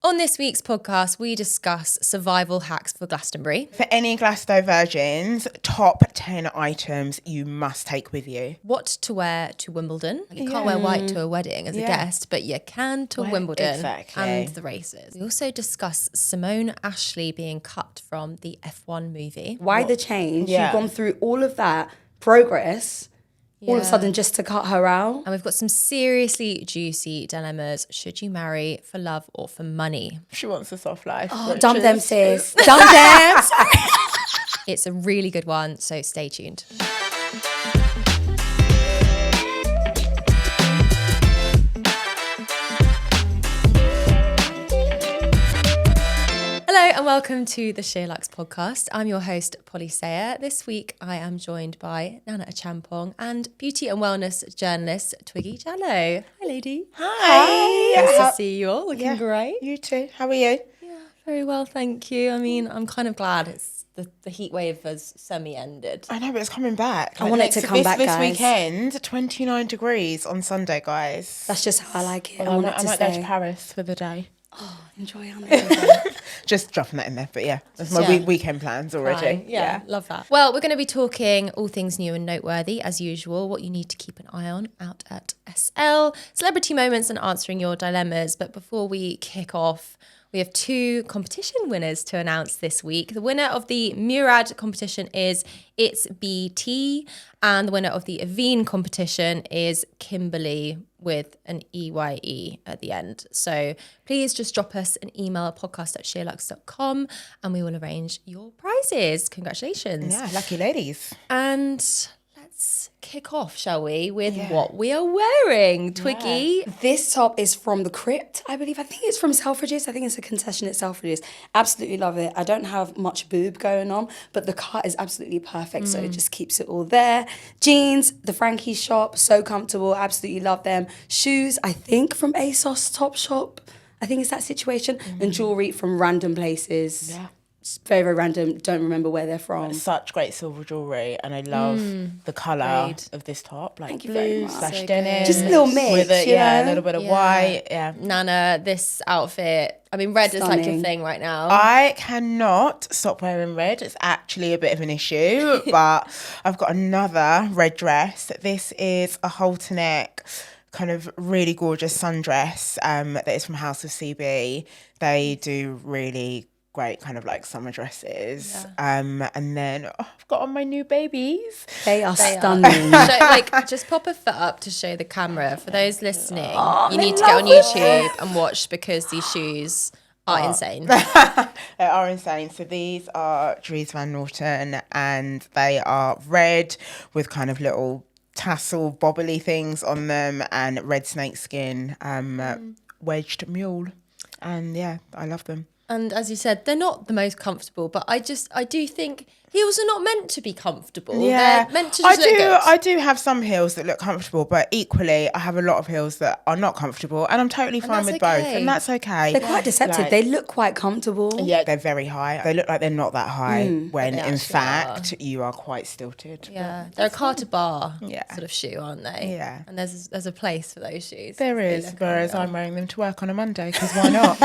On this week's podcast, we discuss survival hacks for Glastonbury. For any Glasto virgins, top 10 items you must take with you. What to wear to Wimbledon. You can't wear white to a wedding as a guest, but you can to Wimbledon and the races. We also discuss Simone Ashley being cut from the F1 movie. Why the change? You've gone through all of that progress, all of a sudden just to cut her out. And we've got some seriously juicy dilemmas. Should you marry for love or for money? She wants a soft life. Oh, dump them, sis. Dump them. It's a really good one, so stay tuned. Hello and welcome to the SheerLuxe Podcast. I'm your host, Polly Sayer. This week I am joined by Nana Acheampong and beauty and wellness journalist Twiggy Jalloh. Hi, lady. Hi. Nice to see you all. Looking great. You too. How are you? Yeah, very well, thank you. I mean, I'm kind of glad it's the heat wave has semi-ended. I know, but it's coming back. I want it to come back, this guys. weekend, 29 degrees on Sunday, guys. That's just how I like it. I might go to Paris for the day. Oh, enjoy on Just dropping that in there, but yeah, that's my weekend plans already. Yeah, love that. Well, we're going to be talking all things new and noteworthy, as usual, what you need to keep an eye on out at SL, celebrity moments and answering your dilemmas. But before we kick off, we have two competition winners to announce this week. The winner of the Murad competition is It's BT, and the winner of the Aveen competition is Kimberly with an EYE at the end. So please just drop us an email at podcast@sheerluxe.com and we will arrange your prizes. Congratulations. Yeah, lucky ladies. And let's kick off, shall we, with what we are wearing. Twiggy. This top is from the Crypt, I believe. I think it's from Selfridges. I think it's a concession at Selfridges. Absolutely love it. I don't have much boob going on, but the cut is absolutely perfect, so it just keeps it all there. Jeans, the Frankie shop, so comfortable. Absolutely love them. Shoes, I think from ASOS Topshop. I think it's that situation. And jewellery from random places. Yeah. Very, very random. Don't remember where they're from. Such great silver jewellery, and I love the colour of this top, like blue / So denim, just a little mix, with it, a little bit of white. Nana, this outfit, I mean, red is like your thing right now. I cannot stop wearing red. It's actually a bit of an issue, but I've got another red dress. This is a halter neck, kind of really gorgeous sundress that is from House of CB. They do really great kind of like summer dresses. And then I've got on my new babies. They are stunning. Just pop a foot up to show the camera. For those listening, you need to get on YouTube and watch because these shoes are insane. They are insane. So these are Dries Van Noten, and they are red with kind of little tassel bobbly things on them and red snakeskin wedged mule. And yeah, I love them. And as you said, they're not the most comfortable, but I do think heels are not meant to be comfortable. Yeah. They're meant to just look good. I do have some heels that look comfortable, but equally I have a lot of heels that are not comfortable, and I'm totally fine with both, and that's okay. They're quite deceptive. They look quite comfortable. Yeah, they're very high. They look like they're not that high when in fact you are quite stilted. Yeah, they're a Carter Bar sort of shoe, aren't they? Yeah. And there's a place for those shoes. There is, whereas I'm wearing them to work on a Monday, because why not?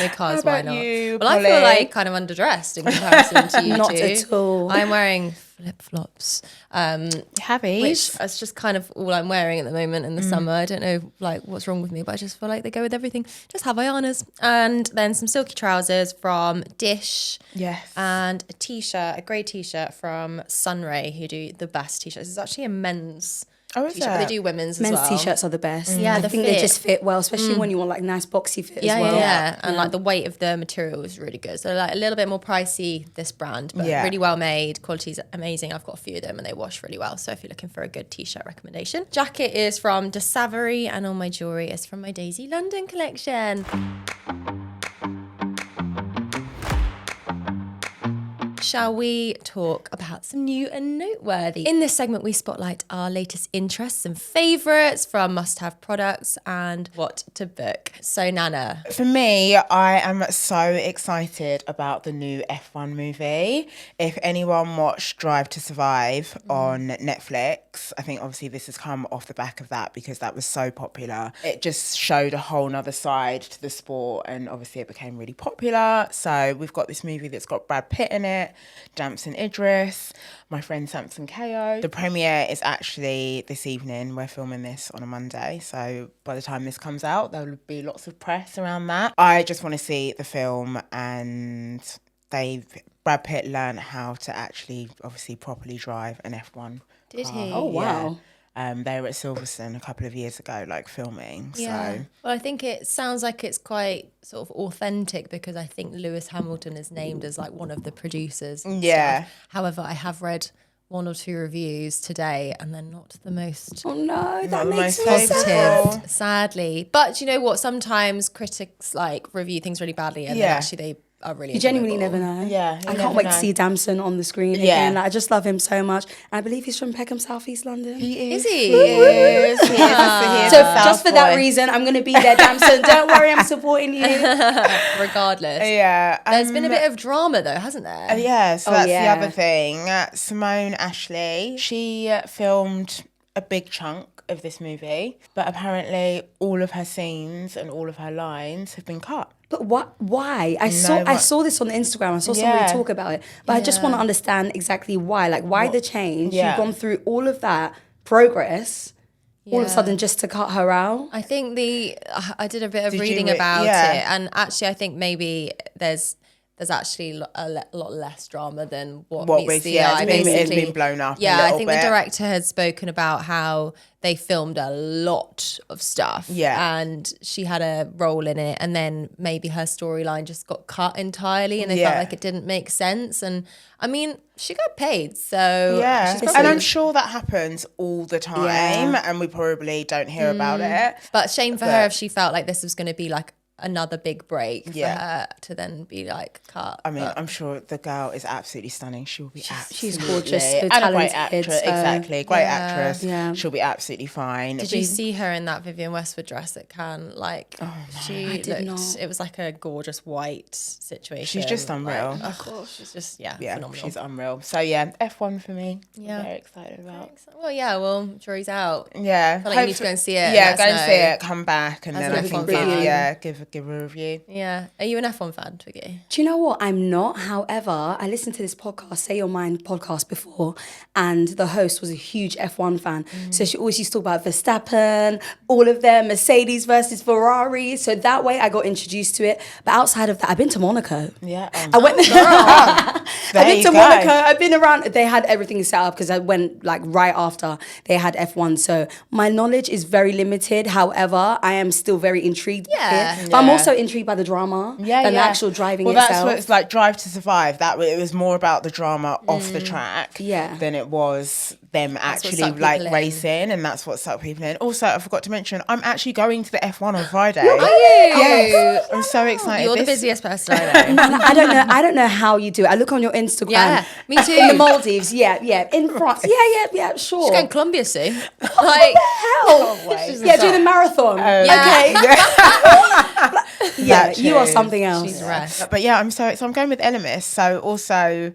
Because why not? You, well, Polly? I feel like kind of underdressed in comparison to you Not two. at all. I'm wearing flip-flops. Habbies. Which is just kind of all I'm wearing at the moment in the summer. I don't know like what's wrong with me, but I just feel like they go with everything. Just Havaianas. And then some silky trousers from Dish. Yes. And a t-shirt, a grey t-shirt from Sunray, who do the best t-shirts. It's actually a men's t-shirt, but they do women's as well. Men's t-shirts are the best. Yeah, I think they just fit well, especially when you want like nice boxy fit as well. Yeah, and like the weight of the material is really good. So like a little bit more pricey, this brand, but really well made. Quality's amazing. I've got a few of them and they wash really well. So if you're looking for a good t-shirt recommendation. Jacket is from De Savary, and all my jewellery is from my Daisy London collection. shall we talk about some new and noteworthy? In this segment, we spotlight our latest interests and favourites from must-have products and what to book. So, Nana. For me, I am so excited about the new F1 movie. If anyone watched Drive to Survive on Netflix, I think obviously this has come off the back of that because that was so popular. It just showed a whole nother side to the sport, and obviously it became really popular. So we've got this movie that's got Brad Pitt in it, Damson Idris, my friend Samson Kao. The premiere is actually this evening. We're filming this on a Monday, so by the time this comes out, there will be lots of press around that. I just want to see the film, and Brad Pitt learned how to actually obviously properly drive an F1 Did car. he? Oh, wow. They were at Silverstone a couple of years ago, like filming. Yeah. So Well, I think it sounds like it's quite sort of authentic because I think Lewis Hamilton is named as like one of the producers. and Yeah. stuff. However, I have read one or two reviews today and they're not the most Oh no, that the makes most me favourable. sad. sadly. But you know what? Sometimes critics like review things really badly and then Yeah. actually they are really You genuinely enjoyable. never know. Yeah, you I never can't wait know. to see Damson on the screen Yeah. again. Like, I just love him so much. I believe he's from Peckham, South East London. he is. Is he? He is. He is. So just for that reason, I'm going to be there, Damson. Don't worry, I'm supporting you. Regardless. Yeah. There's been a bit of drama though, hasn't there? Yeah, so Oh, that's yeah. the other thing. Simone Ashley, she filmed a big chunk of this movie, but apparently all of her scenes and all of her lines have been cut. But what? Why? I saw this on Instagram. I saw somebody Yeah. talk about it. But I just want to understand exactly why. Like, why the change? Yeah. You've gone through all of that progress, all of a Yeah. sothen just to cut her out. I think I did a bit of Did you reading re- about yeah. it, and actually, I think maybe there's actually a lot less drama than what What meets was- the yeah, eye. it's been blown up a Yeah, I little think bit. the director had spoken about how they filmed a lot of stuff. Yeah. and she had a role in it, and then maybe her storyline just got cut entirely, and they Yeah. felt like it didn't make sense. And I mean, she got paid, so Yeah, she's and probably- I'm sure that happens all the time, and we probably don't hear about it. But shame for her if she felt like this was going to be like another big break Yeah. for her to then be like cut. I mean, But I'm sure the girl is absolutely stunning. She will be she's absolutely gorgeous, so and a great talented, actress. so- Exactly, great Yeah. actress. Yeah. She'll be absolutely fine. did you see her in that Vivienne Westwood dress at Cannes? Like, she I did looked. not. It was like a gorgeous white situation. She's just unreal. Like, oh gosh, she's just Yeah, phenomenal. she's unreal. So yeah, F1 for me. Yeah. I'm very excited about. Well, yeah. Well, jury's out. Yeah, feel like you need to go and see it and Yeah, let go us and see know. it. Come back, and As then an I think F1 fan. give a review. Yeah. Are you an F1 fan, Twiggy? Do you know what? I'm not. However, I listened to this podcast, Say Your Mind podcast before, and the host was a huge F1 fan. So she always used to talk about Verstappen, all of them, Mercedes versus Ferrari. So that way I got introduced to it. But outside of that, I've been to Monaco. Yeah, I went I've been you to go. Monaco. I've been around. They had everything set up because I went like right after they had F1. So my knowledge is very limited. However, I am still very intrigued. Yeah. by it. But I'm Yeah. also intrigued by the drama yeah, than yeah. the actual driving well, itself. that's what it's like. Drive to Survive. That it was more about the drama off the track, Yeah. than it was them what actually sucked like people in. racing, and that's what sucked people in. Also, I forgot to mention, I'm actually going to the F1 on Friday. Are you? Yes, I'm so excited. You're the This- busiest person I know. I don't know how you do it. I look on your Instagram. Yeah, me too. In the Maldives, yeah. In France, yeah, sure. She's going Colombia soon. Like, hell? Yeah, do the marathon. Okay. Yeah, That you are too. something else. she's rest. But yeah, I'm going with Elemis. So also,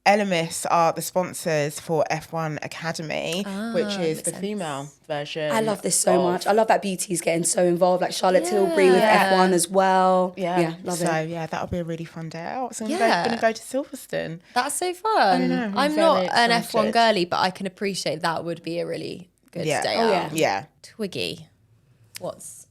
Elemis are the sponsors for F1 Academy, which is the female version. I love this so of- much. I love that beauty's getting so involved, like Charlotte Tilbury with Yeah. F1 as well. Yeah, love so it. yeah, that'll be a really fun day out. So I'm Yeah. going to go to Silverstone. That's so fun. know, I'm I'm very not an F1 excited. girly, but I can appreciate that would be a really good Yeah. day Oh, out. yeah. Yeah. Twiggy, what's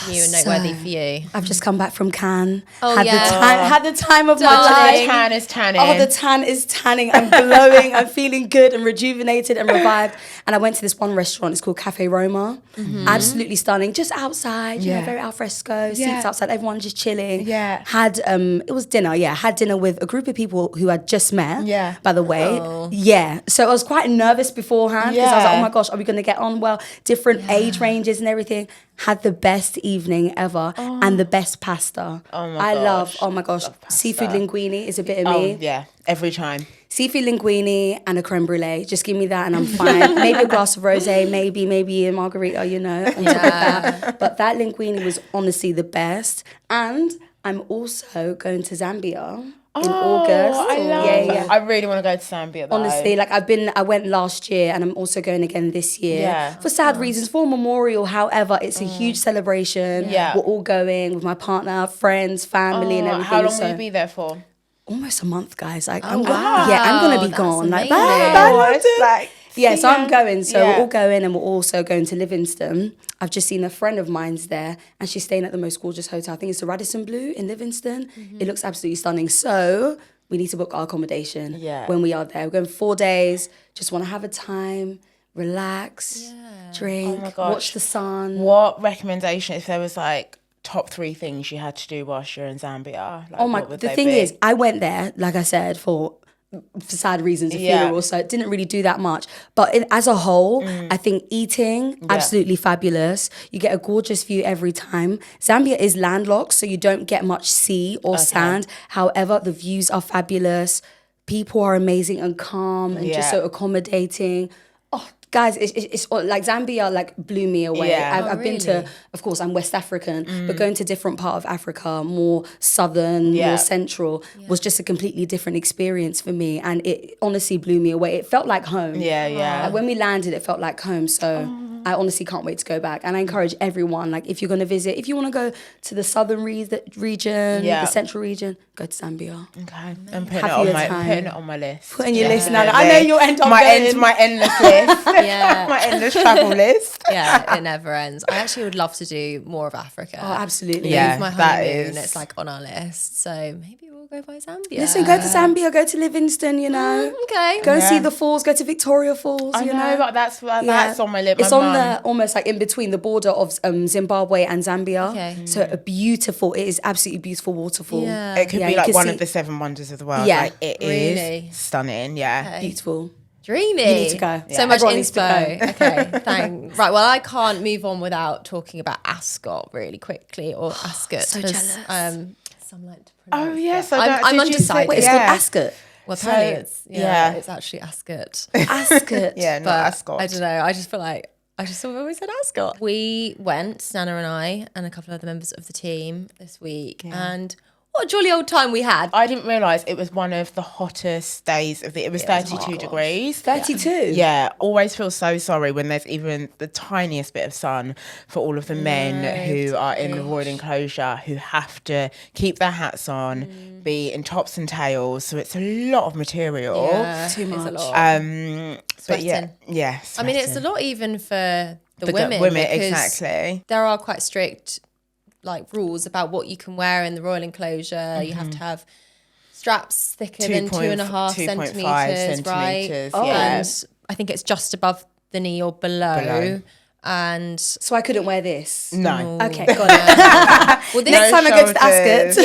new and noteworthy for you? I've just come back from Cannes. Oh, had yeah. had the time of my Darling. life. Tan is tanning. Oh, the tan is tanning. I'm glowing. I'm feeling good and rejuvenated and revived. And I went to this one restaurant. It's called Cafe Roma. Absolutely stunning. Just outside, you know, Yeah. very al fresco. Yeah. Seats outside. Everyone just chilling. Yeah. Had it was dinner. Yeah, had dinner with a group of people who I'd just met. Yeah. By the way. Oh. Yeah. So I was quite nervous beforehand because I was like, Yeah. oh my gosh, are we going to get on well? Different age ranges and everything. had the best evening ever and the best pasta. Oh my gosh. Seafood linguine is a bit of me. Oh, yeah, every time. Seafood linguine and a creme brulee. Just give me that and I'm fine. Maybe a glass of rosé, maybe a margarita, on top of that. But that linguine was honestly the best. And I'm also going to Zambia in August. I love that. I really want to go to Zambia, though. Honestly, like I went last year and I'm also going again this year for sad reasons, for a memorial. However, it's a huge celebration. Yeah. We're all going with my partner, friends, family and everything. How long will you be there for? Almost a month, guys. I'm wow. going to be That's gone. Like, amazing. so I'm going. So we're all going and we're also going to Livingston. I've just seen a friend of mine's there and she's staying at the most gorgeous hotel. I think it's the Radisson Blu in Livingston. It looks absolutely stunning. So we need to book our accommodation when we are there. We're going 4 days. Just want to have a time, relax, drink, watch the sun. What recommendation, if there was like top 3 things you had to do whilst you're in Zambia? Like, the thing is, I went there, like I said, for sad reasons, a funeral, so it didn't really do that much. But as a whole, I think eating, absolutely fabulous. You get a gorgeous view every time. Zambia is landlocked, so you don't get much sea or sand. However, the views are fabulous. People are amazing and calm and just so accommodating. Oh, guys, it's like Zambia like blew me away. I've been to, of course, I'm West African, but going to different part of Africa, more southern, more central, was just a completely different experience for me. And it honestly blew me away. It felt like home. Like when we landed, it felt like home. So I honestly can't wait to go back. And I encourage everyone, like if you're going to visit, if you want to go to the southern region, the central region, go to Zambia. Okay. And putting it on my list. Putting your list, Nana. I know you'll end up my endless list. My endless travel list. It never ends. I actually would love to do more of Africa. Oh, absolutely. Yeah, my honeymoon, it's like on our list. So maybe we'll go by Zambia. Listen, go to Zambia, go to Livingston, Okay. Go and see the falls, go to Victoria Falls, I know, but that's on my list. It's on the, almost like in between the border of Zimbabwe and Zambia. Okay. So it is absolutely beautiful waterfall. Yeah. It could be like one of the 7 wonders of the world. Yeah. Like, it Really? is stunning. Yeah. Okay. Beautiful. Dreamy. You need to go. So much Everyone needs to inspo. go. Okay, thanks. Right, well, I can't move on without talking about Ascot really quickly, or Ascot. So as, jealous. some like to pronounce. Oh, yes. I'm undecided. Wait, it's called Ascot. Well, apparently it's actually Ascot. Ascot. Yeah, not But Ascot. I don't know. I just feel like I just always said Ascot. We went, Nana and I, and a couple of other members of the team this week, and what a jolly old time we had. I didn't realise it was one of the hottest days of it was 32 degrees. 32? Yeah, always feel so sorry when there's even the tiniest bit of sun for all of the men who are in the royal enclosure who have to keep their hats on, be in tops and tails. So it's a lot of material. Yeah, Too much. It's a lot. But yeah. I mean, it's a lot even for the women. Women, because exactly. There are quite strict like rules about what you can wear in the royal enclosure. You have to have straps thicker than 2.5 centimetres, right? And I think it's just above the knee or below. And So I couldn't wear this? No. Okay, got it. well, this Next time I go to the Ascot.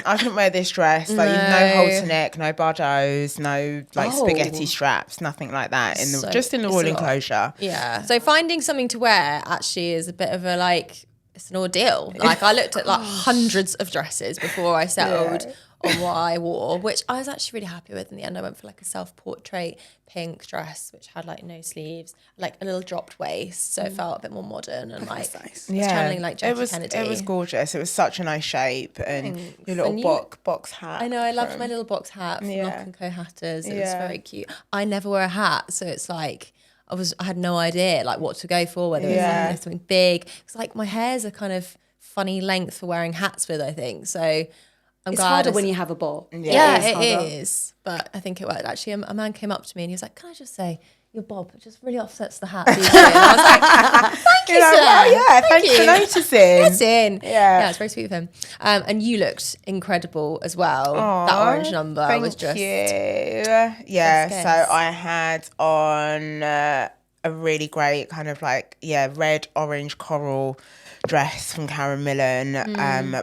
I couldn't wear this dress. Like no halter neck, no bardos, no like spaghetti straps, nothing like that. Just in the royal enclosure. Yeah. So finding something to wear actually is a bit of a it's an ordeal. Like I looked at like hundreds of dresses before I settled on what I wore, which I was actually really happy with. In the end, I went for like a self-portrait pink dress, which had like no sleeves, like a little dropped waist, so it felt a bit more modern and like nice. channeling like Jackie Kennedy. It was gorgeous. It was such a nice shape, and your little box hat. I know, I loved my little box hat from Knock and Co Hatters. It was very cute. I never wear a hat, so it's like I had no idea like what to go for, whether it was like something big. It's like my hairs are kind of funny length for wearing hats with, I think. So I'm It's glad harder when you have a bob. Yeah, it is. But I think it worked. Actually, a man came up to me and he was like, "Can I just say, your bob really offsets the hat." And I was like, "Thank you, sir." Oh, thanks for noticing. Yeah, it's very sweet of him. And you looked incredible as well. That orange number was just. Thank you. Yeah, so I had on a really great kind of red, orange, coral dress from Karen Millen.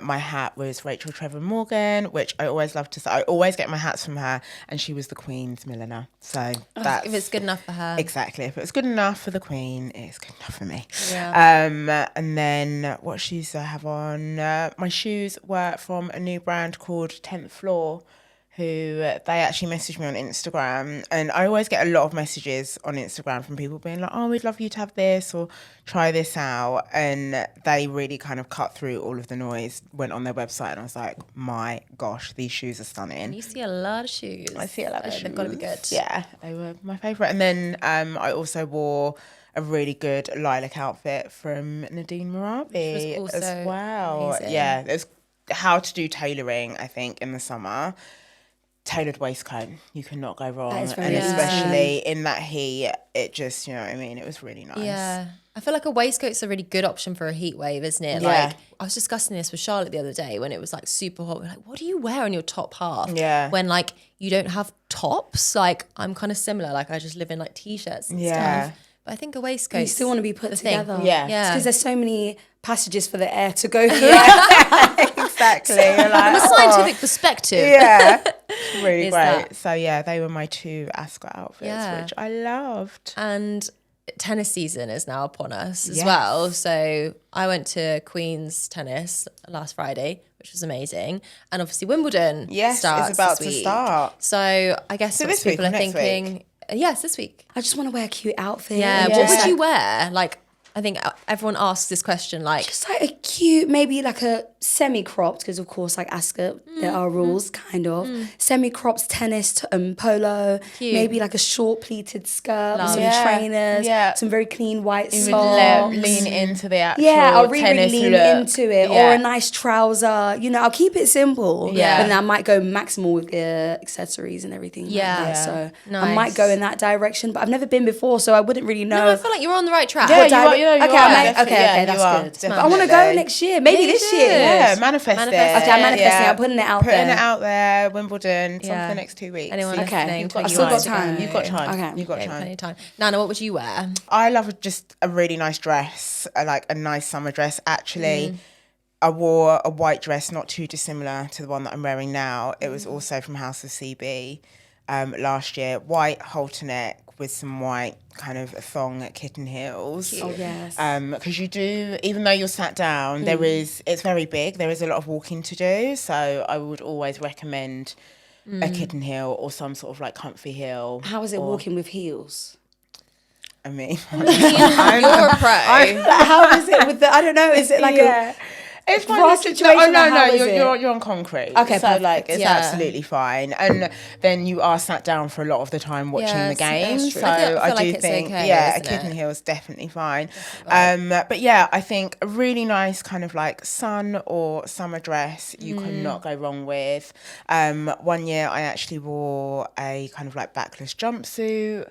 My hat was Rachel Trevor Morgan, which I always love to say. I always get my hats from her, and she was the Queen's milliner. So that's... If it's good enough for her. Exactly. If it was good enough for the Queen, it's good enough for me. Yeah. And then what shoes do I have on? My shoes were from a new brand called 10th Floor, who they actually messaged me on Instagram, and I always get a lot of messages on Instagram from people being like, oh, we'd love you to have this or try this out, and they really kind of cut through all of the noise, went on their website, and I was like, my gosh, these shoes are stunning. You see a lot of shoes. I see a lot of shoes. They've got to be good. Yeah, they were my favourite. And then I also wore a really good lilac outfit from Nadine Marabi was also as well. amazing. Yeah, there's how to do tailoring, I think, in the summer. Tailored waistcoat, you cannot go wrong. That is very And easy. especially in that heat, it just, you know what I mean? It was really nice. Yeah. I feel like a waistcoat's a really good option for a heat wave, isn't it? Yeah. Like, I was discussing this with Charlotte the other day when it was like super hot. We're like, what do you wear on your top half? Yeah. When like you don't have tops? Like, I'm kind of similar. Like, I just live in like t-shirts and Yeah. stuff. But I think a waistcoat. You still want to be put together. Yeah. Yeah. Because there's so many passages for the air to go through. Exactly. You're like, From a scientific perspective. yeah. Really Is great. that- So yeah, they were my 2 Ascot outfits, Yeah. which I loved. And tennis season is now upon us as Yes. well. So I went to Queen's tennis last Friday, which was amazing. And obviously Wimbledon Yes, starts it's about this to week. start. So I guess So lots this of people week are or next thinking, yes, this week. I just want to wear a cute outfit. Yeah. Yeah. What would you wear? Like, I think everyone asks this question, like, Just like a cute, maybe like a semi-cropped, because of course, like Ascot, there are rules, kind of. Semi-cropped tennis, polo, Cute. maybe like a short pleated skirt with some Yeah. trainers, Yeah. some very clean white You would socks. lean into the actual Yeah, I'll really tennis lean look. into it. Yeah. Or a nice trouser. You know, I'll keep it simple. Yeah. But then I might go maximal with the accessories and everything. Yeah. Like that. Yeah. So I Nice. might go in that direction. But I've never been before, so I wouldn't really know. no, I feel like you're on the right track. Yeah, what you di- are, you okay, are, okay, definitely. that's you are, good. But I want to go definitely. next year. Maybe Yeah, this you year. should. Yeah, manifest Manifest it. it. Okay, I'm manifesting. I'm putting it out Putting there. it out there, Wimbledon, some Yeah. for the next 2 weeks. Anyone Okay. listening, You've got- 20 I've still minutes got to time. go. You've got time. Okay. You've got Okay, time. plenty of time. Nana, what would you wear? I love just a really nice dress, like a nice summer dress. Actually, I wore a white dress, not too dissimilar to the one that I'm wearing now. It was also from House of CB last year. White halter neck with some white kind of thong kitten heels. Oh, yes. Because you do, even though you're sat down, it's very big. There is a lot of walking to do. So I would always recommend a kitten heel or some sort of like comfy heel. How is it or- walking with heels? I mean, You're a pro. How is it with the? I don't know. Is it like yeah. It's fine. rough situation, Oh no, or how is you're on concrete. Okay, so like perfect. it's Yeah. absolutely fine. And then you are sat down for a lot of the time watching Yeah, the that's game. true. So I feel I like do it's think, okay, yeah, a isn't kitten it? heel is definitely fine. But yeah, I think a really nice kind of like sun or summer dress you cannot go wrong with. 1 year I actually wore a kind of like backless jumpsuit.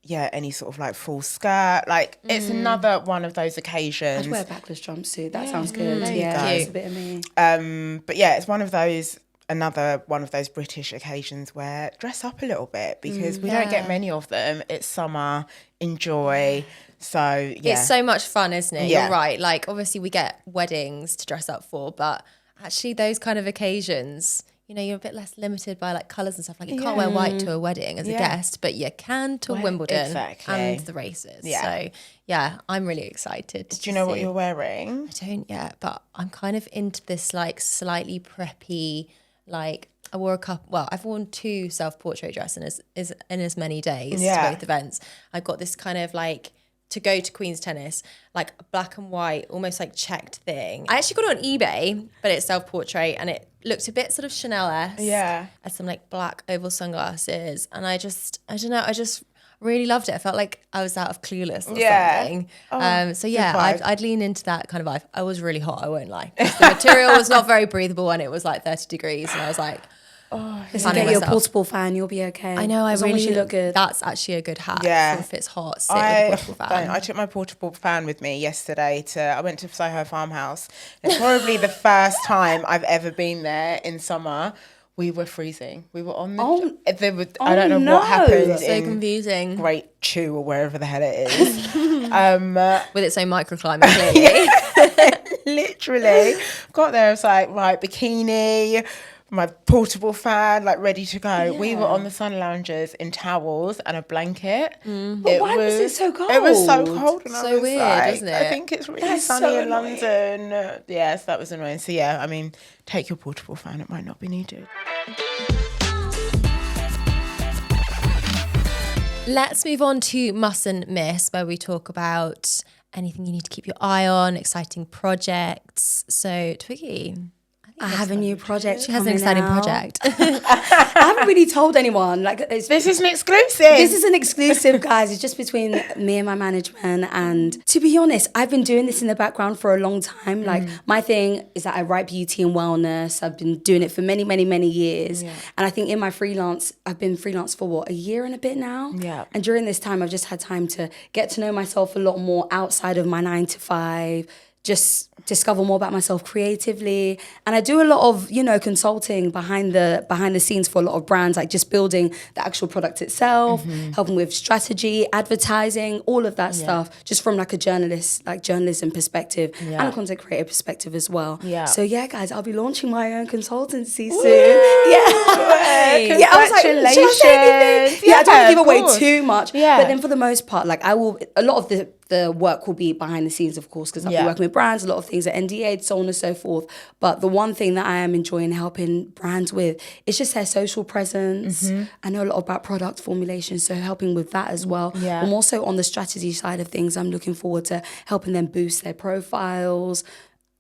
Yeah, any sort of like full skirt. Like it's another one of those occasions. I'd wear a backless jumpsuit. That sounds good. there you Yeah, go. it's a bit of me. But yeah, it's another one of those British occasions where dress up a little bit because we don't get many of them. It's summer, enjoy. So yeah. It's so much fun, isn't it? Yeah. You're right. Like, obviously, we get weddings to dress up for, but actually, those kind of occasions, you know, you're a bit less limited by like colours and stuff. Like, you can't wear white to a wedding as a Yeah. guest, but you can to Wimbledon exactly. and the races. Yeah. So, yeah, I'm really excited. Do you know what you're wearing? I don't yet, but I'm kind of into this like slightly preppy, like I wore I've worn 2 self-portrait dresses in as many days Yeah. to both events. I got this kind of like, to go to Queen's Tennis, like a black and white, almost like checked thing. I actually got it on eBay, but it's self-portrait and it looked a bit sort of Chanel-esque. Yeah. Had some like black oval sunglasses. And I don't know, I just really loved it. I felt like I was out of Clueless or Yeah. something. So yeah, vibe. I'd lean into that kind of vibe. I was really hot, I won't lie. 'Cause the material was not very breathable and it was like 30 degrees. And I was like, Listen, Funny get your myself. portable fan. You'll be okay. I know, as long as you look good. That's actually a good hack. Yeah. If it's hot, sit with a portable fan. I took my portable fan with me yesterday I went to Soho Farmhouse. It's probably the first time I've ever been there in summer We were freezing. We were on the... Oh, I don't know no. what happened So in confusing. Great Chew or wherever the hell it is. With its own microclimate, clearly. Literally. Got there, I was like, right, bikini, my portable fan, like ready to go. Yeah. We were on the sun loungers in towels and a blanket. But why was it so cold? It was so cold. And So I was weird, like, isn't I it? think it's really That's sunny so in annoying. London. Yes, that was annoying. So yeah, I mean, take your portable fan. It might not be needed. Let's move on to Mustn't Miss, where we talk about anything you need to keep your eye on, exciting projects. So, Twiggy, I have a new project. she has an exciting project. I haven't really told anyone. Like, This is an exclusive. This is an exclusive, guys. It's just between me and my management. And to be honest, I've been doing this in the background for a long time. Like, my thing is that I write beauty and wellness. I've been doing it for many, many, many years. Yeah. And I think in my freelance, I've been freelance for a year and a bit now. Yeah. And during this time, I've just had time to get to know myself a lot more outside of my 9 to 5. Just discover more about myself creatively. And I do a lot of, consulting behind the scenes for a lot of brands, like just building the actual product itself, helping with strategy, advertising, all of that stuff, just from like a journalism perspective and a content creator perspective as well. Yeah. So yeah, guys, I'll be launching my own consultancy soon. Yeah. Yeah, I was like, should I say anything? Yeah, I don't want to give away too much. Yeah. But then for the most part, like a lot of the work will be behind the scenes, of course, because I'll be working with brands, a lot of things are NDA'd, so on and so forth. But the one thing that I am enjoying helping brands with is just their social presence. I know a lot about product formulation, so helping with that as well. Yeah. I'm also on the strategy side of things. I'm looking forward to helping them boost their profiles,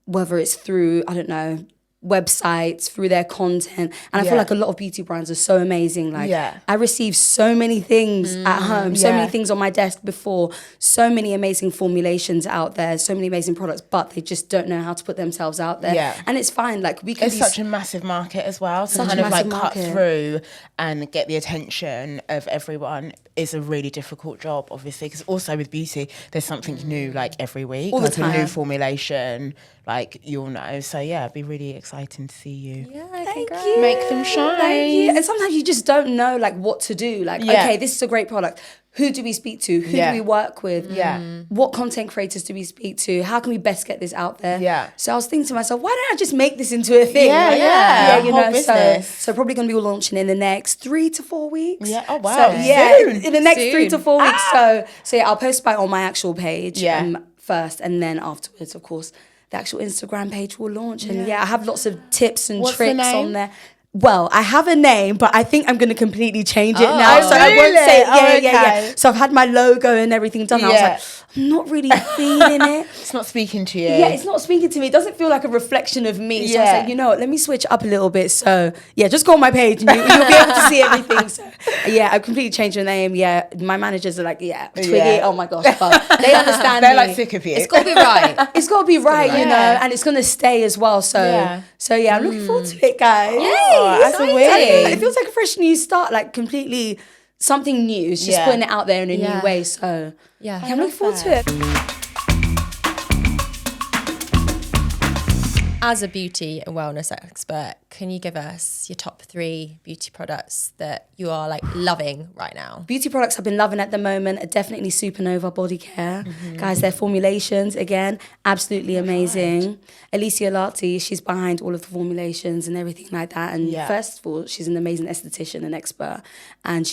whether it's through, I don't know, websites, through their content. And I feel like a lot of beauty brands are so amazing. Like, I receive so many things at home, so many things on my desk before, so many amazing formulations out there, so many amazing products, but they just don't know how to put themselves out there. Yeah. And it's fine. Like, we can It's such a massive market as well. So Such a kind of like massive cut market. through and get the attention of everyone is a really difficult job, obviously, because also with beauty, there's something new like every week, All the like a time. new formulation, like you'll know. So yeah, it'd be really exciting to see you. Yeah, Thank congrats. you. Make them shine. Thank you. And sometimes you just don't know like what to do. Like, okay, this is a great product. Who do we speak to? Who do we work with? Yeah. What content creators do we speak to? How can we best get this out there? Yeah. So I was thinking to myself, why don't I just make this into a thing? Yeah, Like, yeah. you Whole know. business. So probably going to be launching in the next 3 to 4 weeks. Yeah. Oh, wow. So yeah, Soon. in the next Soon. 3 to 4 weeks. So yeah, I'll post about it on my actual page. Yeah. First, and then afterwards, of course, the actual Instagram page will launch. And I have lots of tips and What's the tricks name? on there. Well, I have a name, but I think I'm going to completely change it Oh, now. So I won't really? say, Oh, yeah. okay. So I've had my logo and everything done. I was like, I'm not really feeling it. It's not speaking to you. Yeah, it's not speaking to me. It doesn't feel like a reflection of me. So I was Yeah. like, you know what, let me switch up a little bit. So yeah, just go on my page and you'll be able to see everything. So yeah, I've completely changed the name. Yeah, my managers are like, Twiggy, Yeah. oh my gosh. But they understand They're me. like sick of you. It's got to be right. It's got to be right, you know, Yeah. and it's going to stay as well. So yeah, I'm looking forward to it, guys. Oh, that's Exciting. weird. It feels like a fresh new start, like completely something new. It's just putting it out there in a new way. So Yeah. I'm looking forward to it. As a beauty and wellness expert, can you give us your top 3 beauty products that you are like loving right now? Beauty products I've been loving at the moment are definitely Supernova Body Care. Guys, their formulations, again, absolutely amazing. Alicia Larty, she's behind all of the formulations and everything like that. And first of all, she's an amazing esthetician and expert. And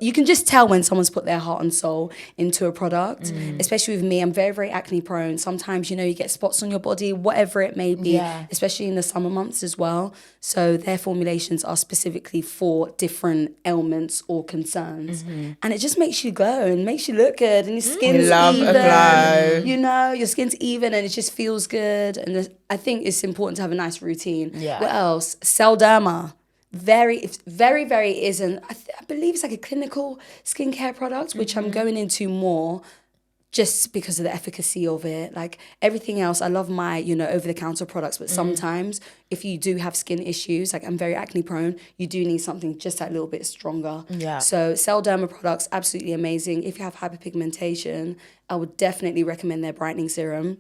you can just tell when someone's put their heart and soul into a product. Especially with me, I'm very, very acne prone. Sometimes, you get spots on your body, whatever it may be, especially in the summer months as well. So their formulations are specifically for different ailments or concerns. And it just makes you glow and makes you look good and your skin's love a even. glow. Your skin's even and it just feels good. And I think it's important to have a nice routine. Yeah. What else? Celderma. Very, very isn't. I believe it's like a clinical skincare product, which I'm going into more just because of the efficacy of it. Like everything else, I love my, over-the-counter products, but sometimes if you do have skin issues, like I'm very acne prone, you do need something just that little bit stronger. Yeah. So Celderma products, absolutely amazing. If you have hyperpigmentation, I would definitely recommend their brightening serum.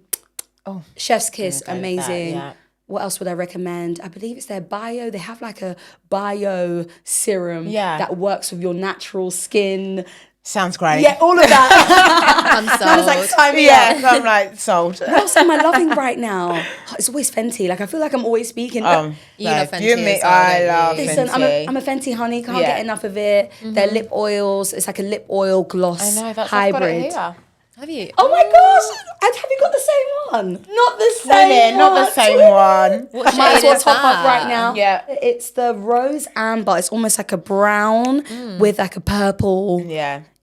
Oh, Chef's Kiss, go with that, amazing. yeah. What else would I recommend? I believe it's their bio. They have like a bio serum that works with your natural skin. Sounds great. Yeah, all of that. I'm sold. Nana's like, sign me up. I'm like, sold. What else am I loving right now? It's always Fenty. Like, I feel like I'm always speaking. You love Fenty You and me, as well, I don't love you? Listen, Fenty. I'm a Fenty honey. Can't get enough of it. Their lip oils. It's like a lip oil gloss I know, that's hybrid. I've got it here. Have you? Oh my gosh! Have you got the same one? Not the same Really? one. Not the same one. What I might as shade well is top up that? right now. Yeah. It's the rose amber. It's almost like a brown with like a purple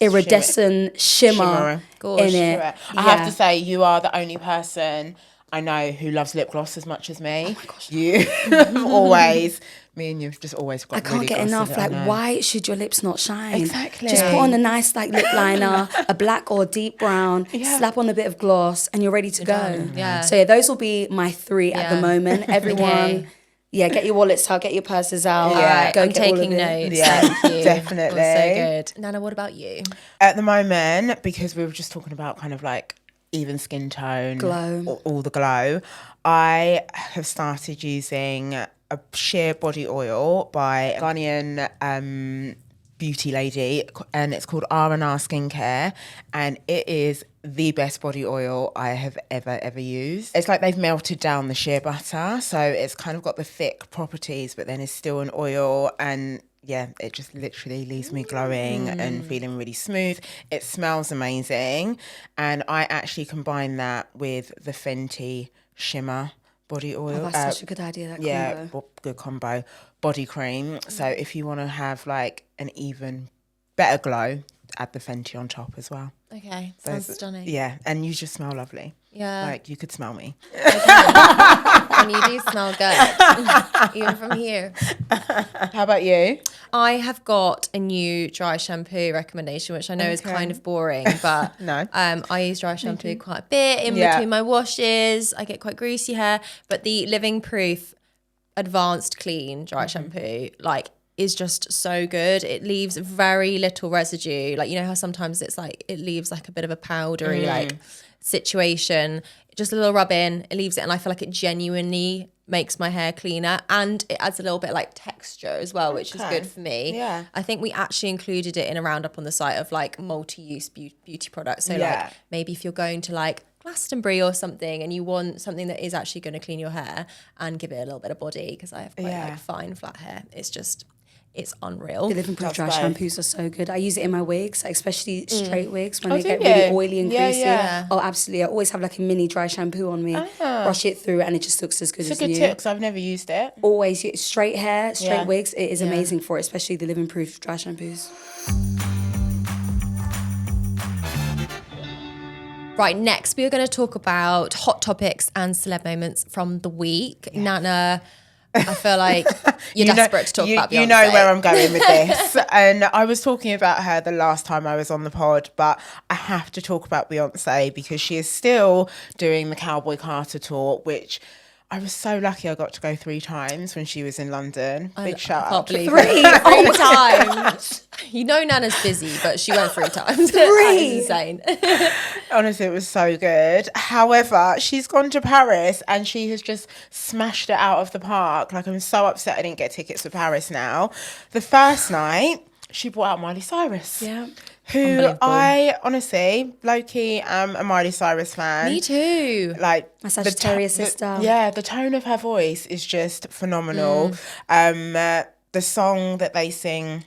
iridescent shimmer in Gorge. it. I have to say, you are the only person I know who loves lip gloss as much as me. Oh my gosh. You always, me and you've just always got I can't really get glossy enough. lip, I Like, know. why should your lips not shine? Exactly. Just put on a nice like lip liner, a black or deep brown, slap on a bit of gloss, and you're ready to go. Yeah. So those will be my 3 at the moment. Everyone, Okay. get your wallets out, get your purses out. Yeah. Go I'm get all of taking it. notes. Yeah, Thank you. definitely. That's so good. Nana, what about you? At the moment, because we were just talking about kind of like even skin tone, Glow. all the glow, I have started using a sheer body oil by Ghanaian beauty lady, and it's called R&R Skincare, and it is the best body oil I have ever used. It's like they've melted down the shea butter, so it's kind of got the thick properties, but then it's still an oil, and yeah, it just literally leaves me glowing and feeling really smooth. It smells amazing, and I actually combine that with the Fenty Shimmer body oil. Oh, that's such a good idea, that combo. Good combo. Body cream. So if you want to have like an even better glow, add the Fenty on top as well. Okay, sounds stunning. Yeah, and you just smell lovely. Yeah. Like you could smell me. And you do smell good, even from here. How about you? I have got a new dry shampoo recommendation, which I know is kind of boring, but No. I use dry shampoo quite a bit in Yeah. between my washes. I get quite greasy hair, but the Living Proof Advanced Clean dry shampoo, like, is just so good. It leaves very little residue. Like, you know how sometimes it's like it leaves like a bit of a powdery like situation. Just a little rub in, it leaves it, and I feel like it genuinely makes my hair cleaner, and it adds a little bit like texture as well, which is good for me. Yeah. I think we actually included it in a roundup on the site of like multi-use beauty products. So like maybe if you're going to like Glastonbury or something and you want something that is actually going to clean your hair and give it a little bit of body, because I have quite like fine flat hair. It's unreal. The Living Proof dry both. shampoos are so good. I use it in my wigs, especially straight wigs when Oh, they do get you? really oily and Yeah, greasy. yeah. Oh, absolutely. I always have like a mini dry shampoo on me, brush it through, and it just looks as good It's a as good new. tip because I've never used it. Always straight hair, straight Yeah. wigs. It is amazing for it, especially the Living Proof dry shampoos. Right, next we are going to talk about hot topics and celeb moments from the week. Nana, I feel like you're desperate to talk about Beyonce. You know where I'm going with this. And I was talking about her the last time I was on the pod, but I have to talk about Beyonce because she is still doing the Cowboy Carter tour, which I was so lucky I got to go 3 times when she was in London. Big shout out. Can't believe 3. Three times. You know Nana's busy, but she went 3 times. 3. That is insane. Honestly, it was so good. However, she's gone to Paris and she has just smashed it out of the park. Like, I'm so upset I didn't get tickets for Paris now. The first night, she brought out Miley Cyrus. Yeah. Who I honestly, low-key, am a Miley Cyrus fan. Me too. Like My Sagittarius sister. The tone of her voice is just phenomenal. The song that they sing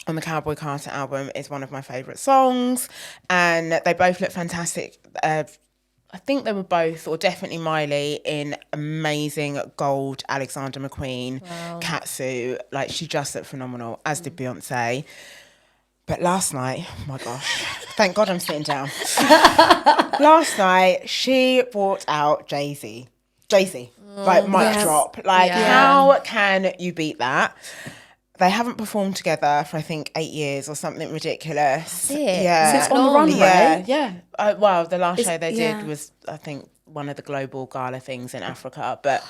on the Cowboy Carter album is one of my favourite songs, and they both look fantastic. I think they were both, or definitely Miley, in amazing gold Alexander McQueen catsuit. Like, she just looked phenomenal, as did Beyonce. But last night, oh my gosh, thank God I'm sitting down. Last night, she brought out Jay-Z. Like, mic drop. Like, how can you beat that? They haven't performed together for, I think, 8 years or something ridiculous. That's it. Yeah. So it's on the runway? Yeah. Well, the last show they did was, I think, one of the global gala things in Africa, but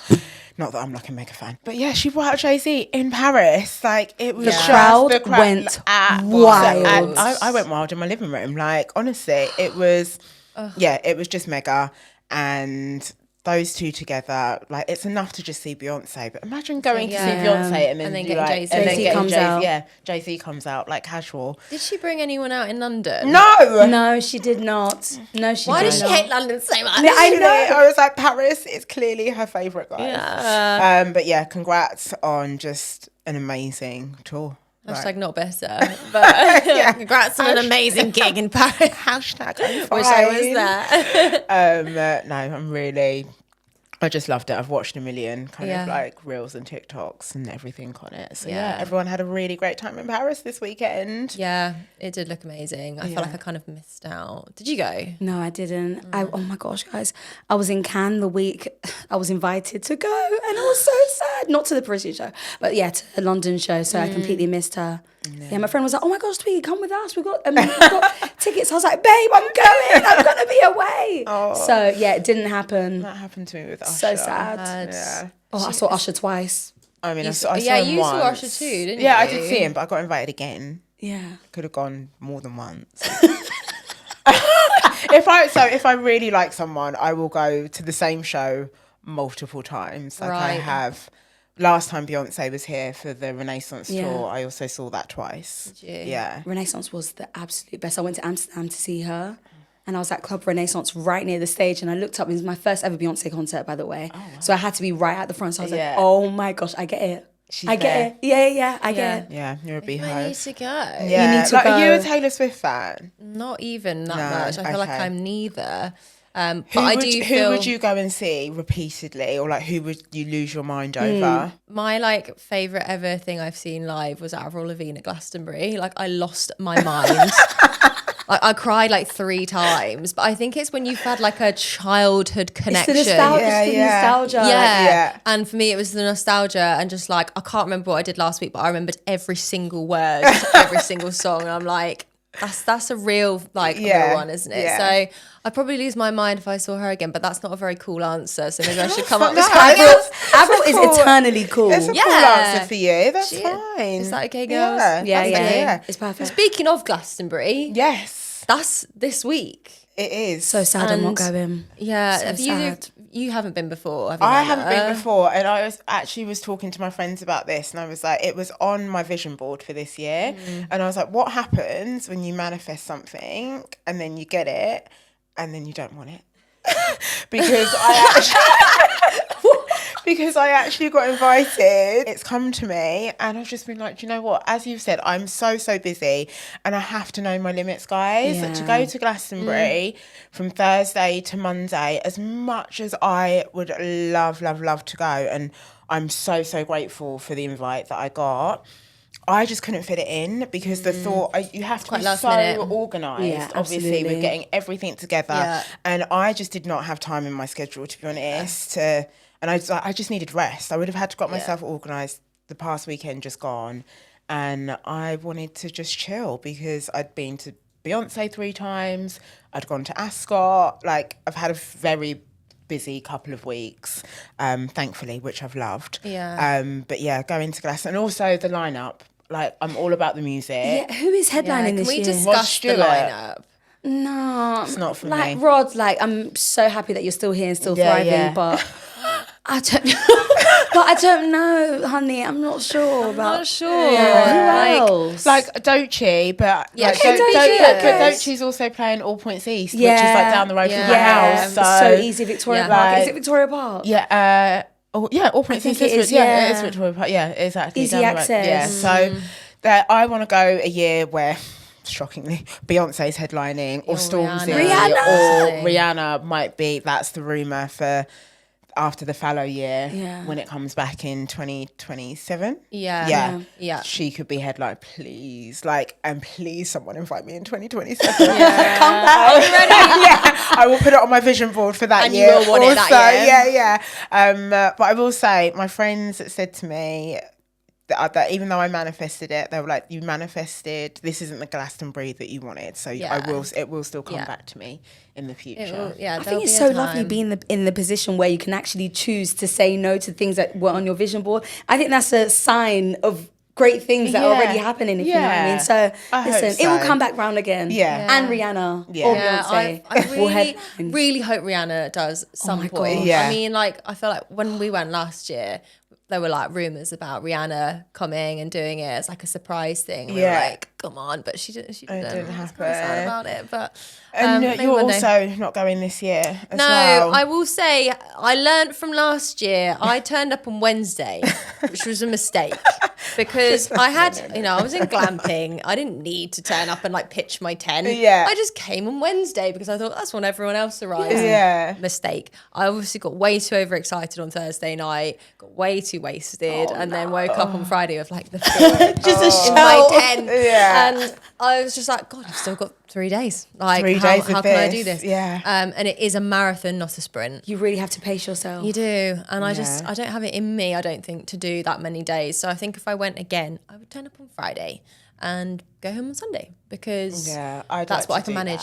not that I'm like a mega fan. But yeah, she brought out Jay-Z in Paris. Like, it was The just crowd went wild. And I went wild in my living room. Like, honestly, it was, it was just mega. And those two together, like it's enough to just see Beyonce. But imagine going to see Beyonce and then getting like, Jay-Z. and then Jay-Z getting comes out. Yeah, Jay-Z comes out like casual. Did she bring anyone out in London? No. No, she did not. No, she Why did does she not. hate London so much? Yeah, I know. I was like, Paris is clearly her favourite, guys. Yeah. But yeah, congrats on just an amazing tour. Hashtag not better. But congrats on an amazing gig in Paris. Hashtag I'm fine. Wish I was there. No, I just loved it. I've watched a million kind Yeah. of like reels and TikToks and everything on it. So Yeah. yeah, everyone had a really great time in Paris this weekend. Yeah, it did look amazing. I felt like I kind of missed out. Did you go? No, I didn't. Oh my gosh, guys. I was in Cannes the week I was invited to go and I was so sad. Not to the Parisian show, but yeah, to the London show. So I completely missed her. Yeah, my friend was like, oh my gosh, Twiggy, come with us. We've got tickets. I was like, babe, I'm going. I'm going to be away. So yeah, it didn't happen. That happened to me with Usher. So sad. Yeah. Oh, I saw Usher twice. I mean, I saw saw him you saw once. Usher too, didn't you? Yeah, I did see him, but I got invited again. Yeah. Could have gone more than once. If I really like someone, I will go to the same show multiple times. Like I Right. have. Last time Beyonce was here for the Renaissance Yeah. tour, I also saw that twice. Did you? Yeah. Renaissance was the absolute best. I went to Amsterdam to see her. And I was at Club Renaissance right near the stage. And I looked up. It was my first ever Beyonce concert, by the way. Oh, wow. So I had to be right at the front. So I was Yeah. like, oh my gosh, I get it. I get it. Yeah, I get it. Yeah, you're a I beehive. need to go. Yeah. You need to like, go. Are you a Taylor Swift fan? Not even that No, much. I feel like okay. I'm neither. But Who I would, do who feel would you go and see repeatedly, or like who would you lose your mind over? my like favorite ever thing I've seen live was Avril Lavigne at Glastonbury. Like I lost my mind. Like I cried like 3 times, but I think it's when you've had like a childhood connection. It's the nostalgia. Yeah, It's the yeah. nostalgia. Yeah. Yeah. And for me, it was the nostalgia and just like, I can't remember what I did last week, but I remembered every single word, to every single song. And I'm like, that's a real, like, Yeah. real one, isn't it? Yeah. So I'd probably lose my mind if I saw her again, but that's not a very cool answer. So maybe I should come up with No, something. Avril is cool. eternally cool. It's a cool Yeah. answer for you. That's She- fine. Is that okay, girls? Yeah, Yeah, that's okay, yeah. It's perfect. Speaking of Glastonbury, Yes, that's this week. it is. So sad I'm not And- going. Yeah. So have sad. you haven't been before, have you? I Nana? haven't been before, and I was talking to my friends about this, and I was like, it was on my vision board for this year, and I was like, what happens when you manifest something and then you get it, and then you don't want it? Because I actually got invited. It's come to me, and I've just been like, do you know what? As you've said, I'm so busy, and I have to know my limits, guys. Yeah. To go to Glastonbury from Thursday to Monday, as much as I would love to go, and I'm so grateful for the invite that I got, I just couldn't fit it in because the thought, you have to quite be last so minute. organised, Yeah, obviously, absolutely. with getting everything together. Yeah. And I just did not have time in my schedule, to be honest. And I just needed rest. I would have had to got myself organised the past weekend just gone. And I wanted to just chill because I'd been to Beyonce 3 times. I'd gone to Ascot. Like, I've had a very busy couple of weeks, thankfully, which I've loved. Yeah. But yeah, going to Glastonbury. And also the lineup. Like, I'm all about the music. Yeah, who is headlining Yeah, can this we year? discuss Rod the Stewart. lineup? No, It's not for like me. Rod. Like I'm so happy that you're still here and still Yeah, thriving, yeah. but I don't. But I don't know, honey. I'm not sure about. Not sure. Who else? Like Doechii, but Yeah, like, okay, Doechii. but Doechii's also playing All Points East, which is Yeah. like down the road from my Yeah. house. so easy. Victoria Yeah. Park. Is Like- it Victoria Park? Yeah, All Points think East. it is, Yeah, yeah. it is Victoria Park. Yeah, exactly. Easy down the road. access. Yeah, so that I want to go a year where, shockingly, Beyonce's headlining or Stormzy Rihanna. or Rihanna might be. That's the rumor for after the fallow year Yeah. when it comes back in 2027. Yeah. Yeah. She could be headline, please. Like, and please someone invite me in 2027. Come back. Yeah, I will put it on my vision board for that And you year. will want it that year. Yeah. But I will say, my friends said to me that even though I manifested it, they were like, you manifested, this isn't the Glastonbury that you wanted. So Yeah. it will still come Yeah. back to me in the future. It will- yeah, I there'll think it's be a so lovely time. being in the position where you can actually choose to say no to things that were on your vision board. I think that's a sign of great things that are already happening, if you know what I mean. So listen, it will come back round again. And Rihanna or Beyonce. I really hope Rihanna does some point. Yeah. I mean, like, I feel like when we went last year, there were like rumours about Rihanna coming and doing it as like a surprise thing. We were like, come on, but she didn't. It didn't happen. I was kind of sad about it, but you're also not going this year as no, well. I will say I learned from last year. I turned up on Wednesday, which was a mistake because I had, I was in glamping. I didn't need to turn up and like pitch my tent. Yeah. I just came on Wednesday because I thought that's when everyone else arrives. Yeah. Mistake. I obviously got way too overexcited on Thursday night, got way too wasted, and then woke up on Friday with like the feeling just in my tent. Yeah. And I was just like, God, I've still got 3 days. Like, 3 days how of can I this? do this? Yeah. And it is a marathon, not a sprint. You really have to pace yourself. You do. And I don't have it in me, I don't think, to do that many days. So I think if I went again, I would turn up on Friday and go home on Sunday because that's what I can manage.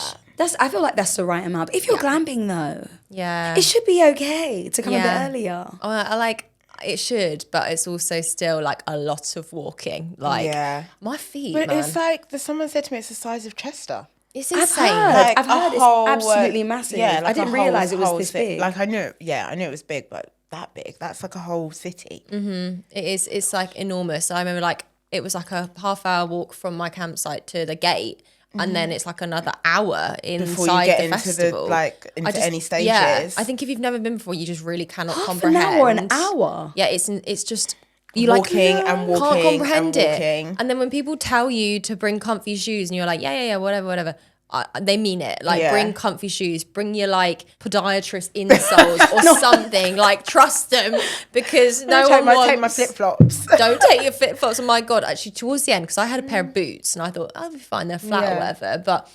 I feel like that's the right amount. But if you're glamping though, it should be okay to come a bit earlier. I like it should, but it's also still like a lot of walking. Like my feet, But man. it's like someone said to me, it's the size of Chester. It's insane. I've heard it's absolutely massive. Yeah, like I didn't realise it was this big. Like I knew it was big, but that big. That's like a whole city. It is. It's like enormous. I remember like it was like a half-hour walk from my campsite to the gate, and then it's like another hour Before you inside get the into festival. into any stages. Yeah, I think if you've never been before, you just really cannot comprehend. An hour. Yeah, it's just you walking like and walking can't comprehend and walking. it. And then when people tell you to bring comfy shoes, and you're like, yeah, whatever. They mean it. Like, bring comfy shoes, bring your like podiatrist insoles or something. Like, trust them because take my flip flops. Don't take your flip flops. Oh my God! Actually, towards the end, because I had a pair of boots and I thought I'll be fine. They're flat or whatever, but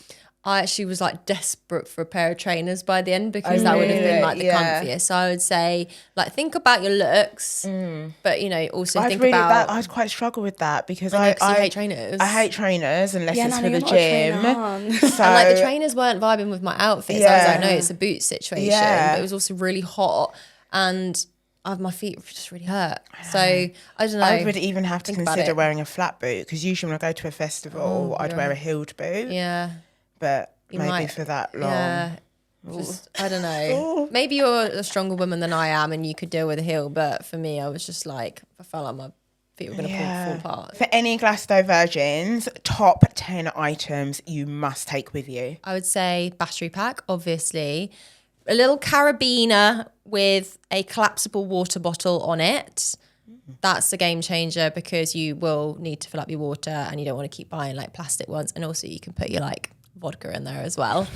I actually was like desperate for a pair of trainers by the end because that would have been like the comfiest. So I would say like think about your looks, but also think about. I'd quite struggle with that because I hate trainers. I hate trainers unless it's for the not a gym. trainer. So And like the trainers weren't vibing with my outfits. I was like, no, it's a boot situation. But it was also really hot and my feet just really hurt. So I don't know. I would even have to consider wearing a flat boot because usually when I go to a festival, I'd wear a heeled boot. Yeah. But maybe for that long. Yeah. Just, I don't know. Maybe you're a stronger woman than I am and you could deal with a heel, but for me, I was just like, I felt like my feet were going to fall apart. For any Glasgow virgins, top 10 items you must take with you. I would say battery pack, obviously. A little carabiner with a collapsible water bottle on it. That's a game changer because you will need to fill up your water and you don't want to keep buying like plastic ones. And also you can put your like vodka in there as well.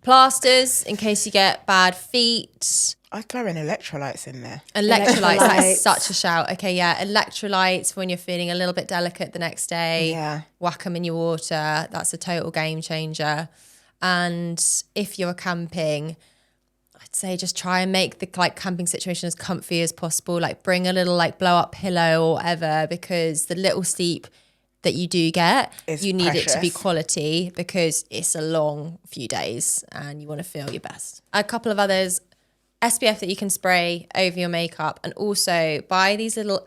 Plasters in case you get bad feet. I'd throw in electrolytes in there. Electrolytes, that is such a shout. Okay, electrolytes when you're feeling a little bit delicate the next day. Yeah. Whack them in your water. That's a total game changer. And if you're camping, I'd say just try and make the like camping situation as comfy as possible. Like bring a little like blow up pillow or whatever because the little sleep that you do get, you need it to be quality because it's a long few days and you want to feel your best. A couple of others, SPF that you can spray over your makeup and also buy these little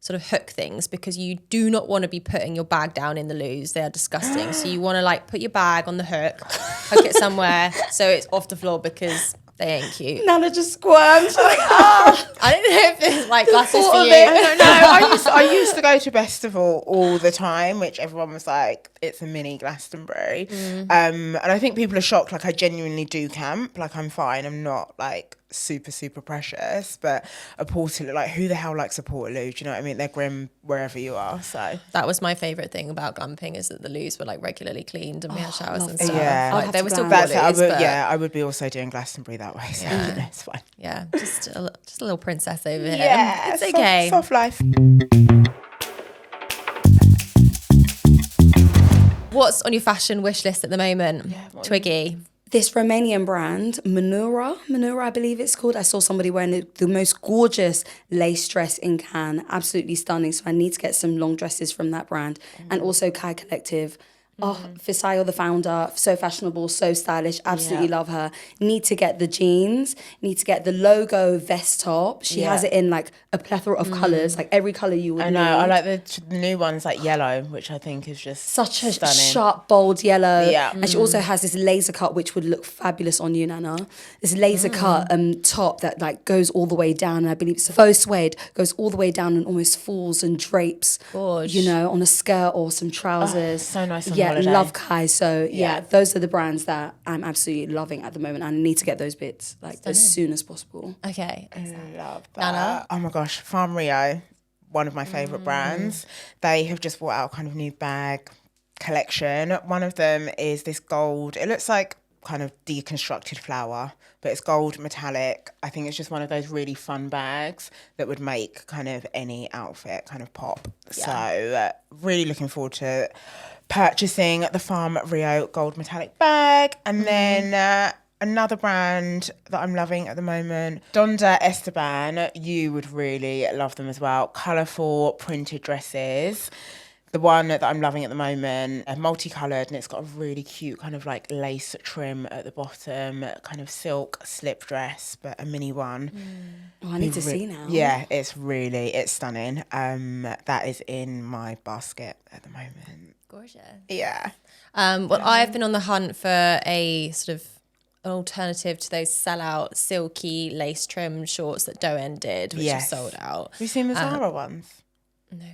sort of hook things because you do not want to be putting your bag down in the loos. They are disgusting. So you want to like put your bag on the hook it somewhere so it's off the floor because they ain't cute. Nana just squirmed. She's like, I don't know if it's like glasses for you. I don't know. I used to go to Festival all the time, which everyone was like, it's a mini Glastonbury. And I think people are shocked. Like I genuinely do camp. Like I'm fine. I'm not like super, super precious. But a Portaloo, like who the hell likes a Portaloo? Do you know what I mean? They're grim wherever you are. So that was my favourite thing about glamping is that the loos were like regularly cleaned and we had showers and stuff. Yeah. Like, they were still I would be also doing Glastonbury that way. So it's fine. Yeah, just a little princess over here. Yeah, it's okay. Soft life. What's on your fashion wish list at the moment, Twiggy? This Romanian brand, Manura, I believe it's called. I saw somebody wearing the most gorgeous lace dress in Cannes. Absolutely stunning. So I need to get some long dresses from that brand. And also Kai Collective. Oh, Fisayo, the founder, so fashionable, so stylish, absolutely love her. Need to get the jeans, need to get the logo vest top. She has it in like a plethora of colours, like every colour you would need. I like the new ones like yellow, which I think is just such a stunning. sharp, bold yellow. Yeah. And she also has this laser cut, which would look fabulous on you, Nana. This laser cut top that like goes all the way down. And I believe it's a faux suede, goes all the way down and almost falls and drapes, you know, on a skirt or some trousers. So nice on holiday. Love Kai. So those are the brands that I'm absolutely loving at the moment. I need to get those bits like as soon as possible. Okay. I love that. Nana? Oh my gosh, Farm Rio, one of my favourite brands. They have just brought out kind of new bag collection. One of them is this gold, it looks like kind of deconstructed flour, but it's gold metallic. I think it's just one of those really fun bags that would make kind of any outfit kind of pop. So really looking forward to purchasing the Farm Rio gold metallic bag. And then another brand that I'm loving at the moment, Donda Esteban. You would really love them as well. Colourful printed dresses. The one that I'm loving at the moment, multicoloured, and it's got a really cute kind of like lace trim at the bottom, kind of silk slip dress, but a mini one. Oh, I need to see now. Yeah, it's stunning. That is in my basket at the moment. Gorgeous. Yeah. Well, I've been on the hunt for a sort of an alternative to those sell-out silky lace trim shorts that Doen did, which have sold out. Have you seen the Zara ones? No.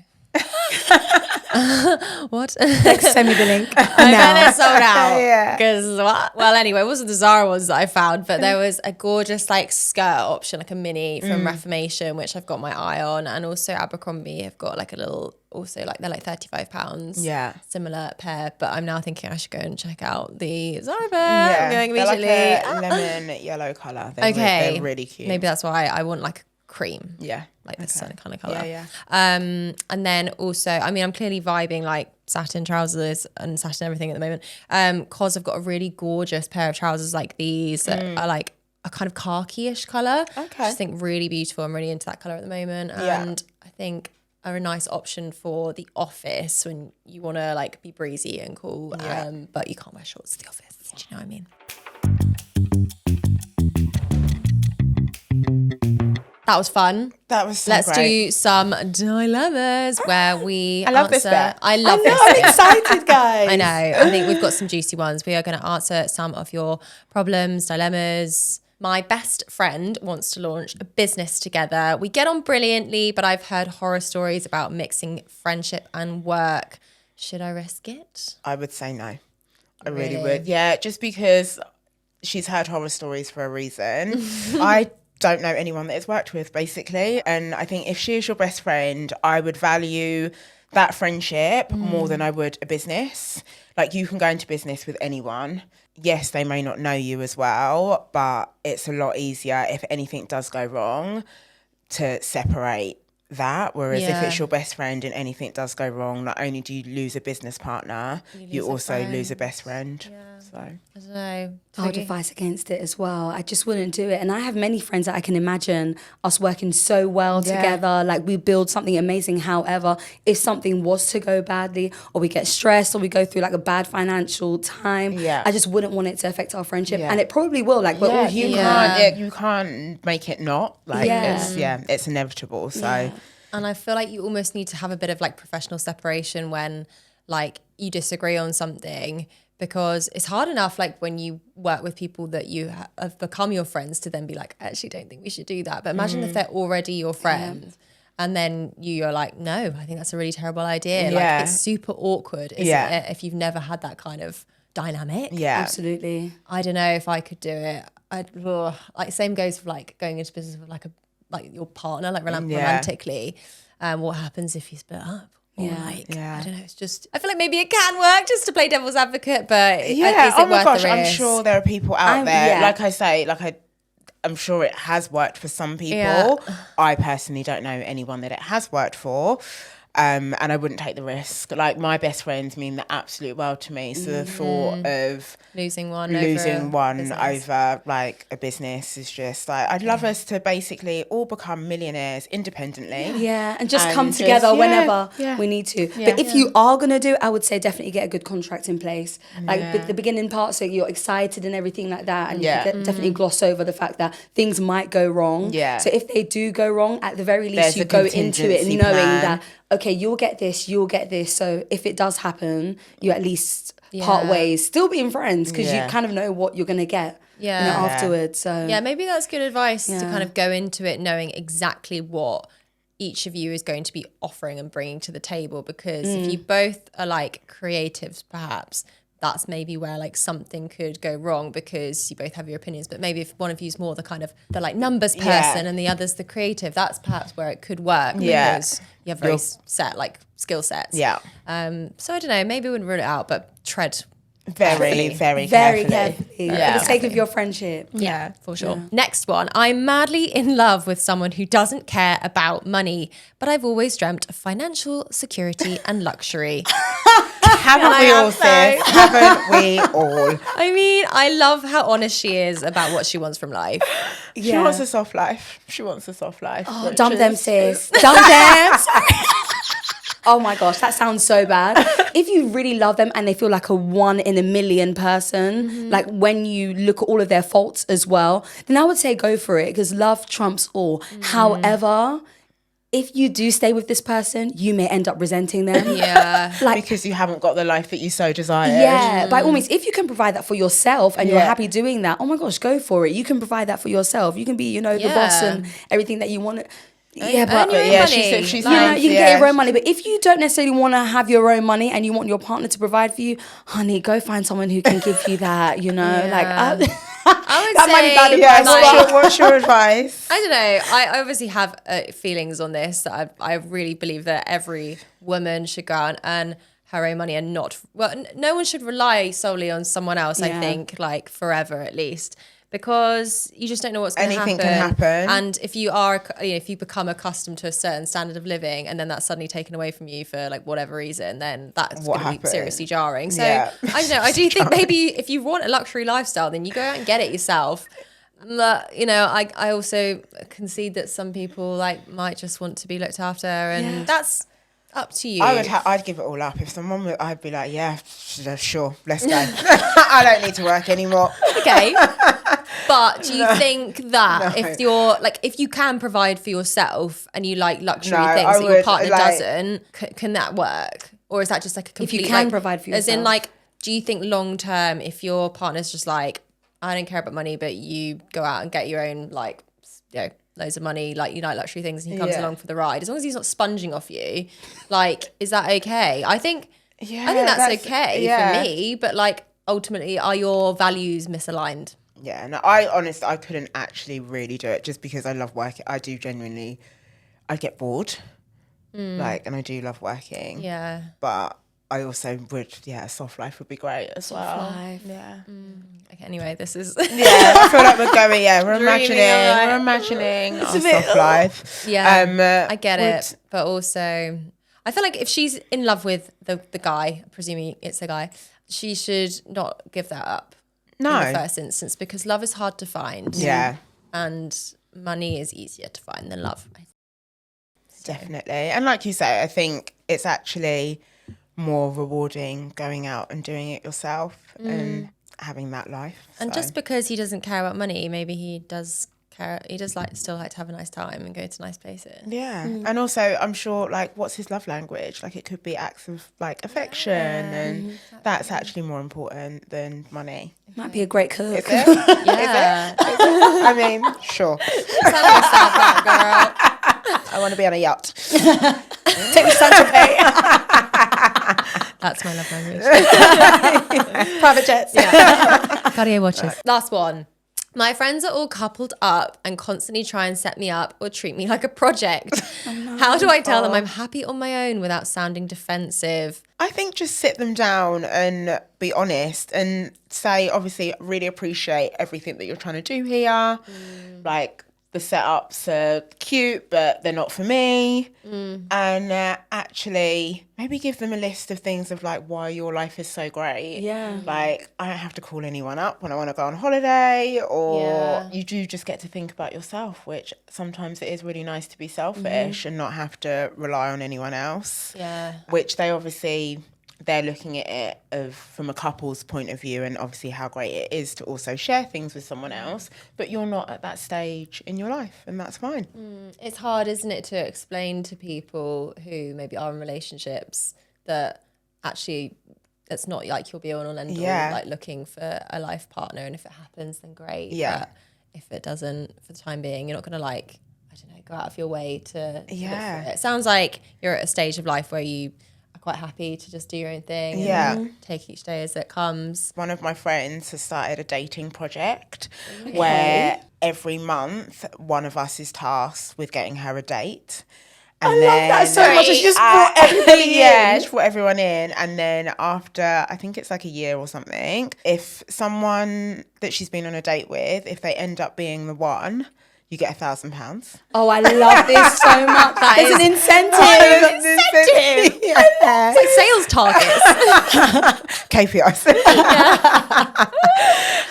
What? Like, send me the link. I know they're sold out. Yeah. Because what? Well, anyway, it wasn't the Zara ones that I found, but there was a gorgeous like skirt option, like a mini from Reformation, which I've got my eye on, and also Abercrombie have got like a little, also like they're like £35. Yeah. Similar pair, but I'm now thinking I should go and check out the Zara pair. Yeah. I'm going They're immediately. like a lemon yellow colour. They're really cute. Maybe that's why I want like cream. Yeah. Like this kind of colour. Yeah. And then also, I mean, I'm clearly vibing like satin trousers and satin everything at the moment. Cause I've got a really gorgeous pair of trousers like these that are like a kind of khaki-ish colour. Okay. I just think really beautiful. I'm really into that colour at the moment. And I think are a nice option for the office when you want to like be breezy and cool, but you can't wear shorts to the office. Do you know what I mean? That was fun. That was so Let's great. do some dilemmas where we I love this bit. I love this I'm bit. excited, guys. I know. I think we've got some juicy ones. We are going to answer some of your problems, dilemmas. My best friend wants to launch a business together. We get on brilliantly, but I've heard horror stories about mixing friendship and work. Should I risk it? I would say no. I really would. Yeah, just because she's heard horror stories for a reason. I don't know anyone that it's worked with, basically. And I think if she is your best friend, I would value that friendship more than I would a business. Like, you can go into business with anyone. Yes, they may not know you as well, but it's a lot easier if anything does go wrong to separate that. Whereas if it's your best friend and anything does go wrong, not only do you lose a business partner, you also lose a best friend. So I don't know. I would advise against it as well. I just wouldn't do it. And I have many friends that I can imagine us working so well together. Like, we build something amazing. However, if something was to go badly, or we get stressed, or we go through like a bad financial time, I just wouldn't want it to affect our friendship. And it probably will. Like, we're all human. You can't make it not. Like, it's inevitable. So. And I feel like you almost need to have a bit of like professional separation when like you disagree on something, because it's hard enough like when you work with people that you have become your friends to then be like, I actually don't think we should do that. But imagine if they're already your friends and then you're like, no, I think that's a really terrible idea. Like, it's super awkward, isn't it, if you've never had that kind of dynamic? Yeah, absolutely. I don't know if I could do it. Like, same goes for like going into business with like your partner, like romantically. What happens if you split up? Or I don't know. It's just, I feel like maybe it can work just to play devil's advocate, but is it worth the risk? I'm sure there are people out there. Like I say, I'm sure it has worked for some people. I personally don't know anyone that it has worked for. And I wouldn't take the risk. Like, my best friends mean the absolute world to me. So the thought of losing one over like a business is just like, I'd love us to basically all become millionaires independently. Yeah, and just come together whenever we need to. Yeah. But if you are going to do it, I would say definitely get a good contract in place. Like the beginning part, so you're excited and everything like that. And you definitely gloss over the fact that things might go wrong. Yeah. So if they do go wrong, at the very least, There's you a go into it knowing plan. that, okay, you'll get this. So if it does happen, you at least part ways, still being friends, because you kind of know what you're going to get afterwards. So maybe that's good advice to kind of go into it knowing exactly what each of you is going to be offering and bringing to the table, because if you both are like creatives, perhaps that's maybe where like something could go wrong, because you both have your opinions. But maybe if one of you's more the kind of the like numbers person and the other's the creative, that's perhaps where it could work, because you have very set like skill sets. So I don't know, maybe I wouldn't rule it out, but tread very carefully. For the sake of your friendship. Yeah, for sure. Next one. I'm madly in love with someone who doesn't care about money, but I've always dreamt of financial security and luxury. Haven't we all, sis? Haven't we all? I mean, I love how honest she is about what she wants from life. She wants a soft life. Oh, dump them, sis. Dump them. Oh my gosh, that sounds so bad. If you really love them and they feel like a 1 in a million person, like when you look at all of their faults as well, then I would say go for it, because love trumps all. However, if you do stay with this person, you may end up resenting them. Because you haven't got the life that you so desire. Yeah, by all means, if you can provide that for yourself and you're happy doing that, oh my gosh, go for it. You can provide that for yourself. You can be, the boss and everything that you want. Earn your own money. She's you can get your own money. But if you don't necessarily want to have your own money and you want your partner to provide for you, honey, go find someone who can give you that, I would that might be bad say, advice. What's your advice? I don't know. I obviously have feelings on this. That I really believe that every woman should go out and earn her own money and not, no one should rely solely on someone else, I think, like forever at least. Because you just don't know what's going to happen. Anything can happen. And if you are, if you become accustomed to a certain standard of living and then that's suddenly taken away from you for like whatever reason, then that's going to be seriously jarring. So I don't know. I do think maybe if you want a luxury lifestyle, then you go out and get it yourself. But, I also concede that some people like might just want to be looked after, and that's up to you. I'd give it all up. If someone would, I'd be like, yeah, sure, let's go. I don't need to work anymore. Okay. But do you think that if you can provide for yourself and you like luxury things that your partner doesn't, can that work? Or is that just like a complete... If you can provide for yourself. As in like, do you think long term, if your partner's just like, I don't care about money, but you go out and get your own like, loads of money, like you like luxury things, and he comes along for the ride, as long as he's not sponging off you, like, is that okay? I think that's okay for me, but like ultimately, are your values misaligned? Yeah, no, I couldn't actually really do it just because I love working. I do genuinely, I get bored, and I do love working. Yeah, but I also would, a soft life would be great as well. Life. Yeah. Okay, anyway, this is... I feel like we're going, we're imagining our soft life. Yeah, I get it. But also, I feel like if she's in love with the guy, presuming it's a guy, she should not give that up in the first instance, because love is hard to find. Yeah. And money is easier to find than love. Definitely. And like you say, I think it's actually more rewarding going out and doing it yourself and having that life. And just because he doesn't care about money, maybe he does care. He does still like to have a nice time and go to nice places. Yeah. And also I'm sure what's his love language? Like it could be acts of affection and that's actually more important than money. Might be a great cook. Is it? Yeah. Is it? I mean, sure. Tell yourself that, girl. I want to be on a yacht. Take me to Santa Fe. That's my love language. Private jets. Yeah. Cartier watches. Last one. My friends are all coupled up and constantly try and set me up or treat me like a project. How do I tell them I'm happy on my own without sounding defensive? I think just sit them down and be honest and say, obviously, really appreciate everything that you're trying to do here. the setups are cute, but they're not for me. And actually maybe give them a list of things of like why your life is so great. Yeah. Like, I don't have to call anyone up when I want to go on holiday, or you do just get to think about yourself, which sometimes it is really nice to be selfish and not have to rely on anyone else. Yeah. Which they obviously, they're looking at it from a couple's point of view, and obviously how great it is to also share things with someone else, but you're not at that stage in your life, and that's fine. It's hard, isn't it, to explain to people who maybe are in relationships that actually it's not like you'll be on an end all, like looking for a life partner, and if it happens then great. But if it doesn't, for the time being, you're not gonna like, I don't know, go out of your way to look for it. It sounds like you're at a stage of life where you are quite happy to just do your own thing and take each day as it comes. One of my friends has started a dating project where every month one of us is tasked with getting her a date. And I love that so much. It's just brought everybody in. She brought everyone in. And then after, I think it's like a year or something, if someone that she's been on a date with, if they end up being the one, you get £1,000. Oh, I love this so much. There's an incentive. It's like sales targets. KPIs.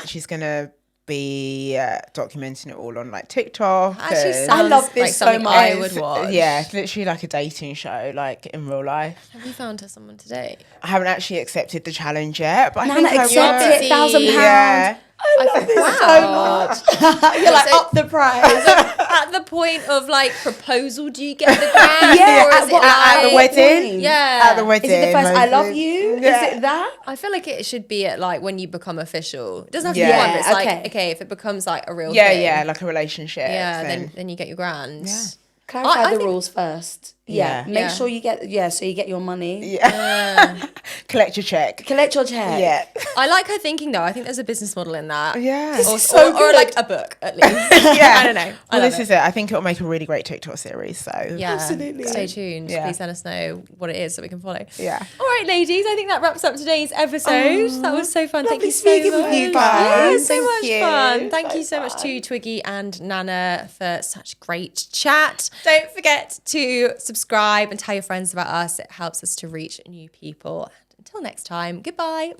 She's going to be documenting it all on like TikTok. Actually sounds I love this like so something much. I would watch. Yeah, it's literally like a dating show, like in real life. Have you found her someone today? I haven't actually accepted the challenge yet, but Nana, I think accept I will. it, £1,000. Yeah. I love this so much. You're like, up the price. At the point of like proposal, do you get the grand? Yeah, or is it at the like, wedding. Yeah. At the wedding. Is it the first I love mostly. you? Yeah. Is it that? I feel like it should be at like when you become official. It doesn't have to be Yeah. one, but it's like, Okay. okay, if it becomes like a real Yeah, thing. yeah, like a relationship. Yeah, then you get your grand. Yeah. Clarify I the think- rules first. Yeah. Yeah. Make Yeah. sure you get, so you get your money. Yeah. Collect your check. Collect your check. Yeah. I like her thinking though. I think there's a business model in that. Yeah. This Or, is so or good. like a book at least. Yeah. I don't know. Well, this is it. I think it'll make a really great TikTok series. So Yeah, Absolutely. stay tuned. Yeah. Please let us know what it is so we can follow. Yeah. All right, ladies. I think that wraps up today's episode. That was so fun. Thank Lovely you so speaking much. with you Yeah, guys. so Thank much you. fun. Thank So you so much fun. to Twiggy and Nana for such great chat. Don't forget to subscribe and tell your friends about us. It helps us to reach new people. And until next time, goodbye.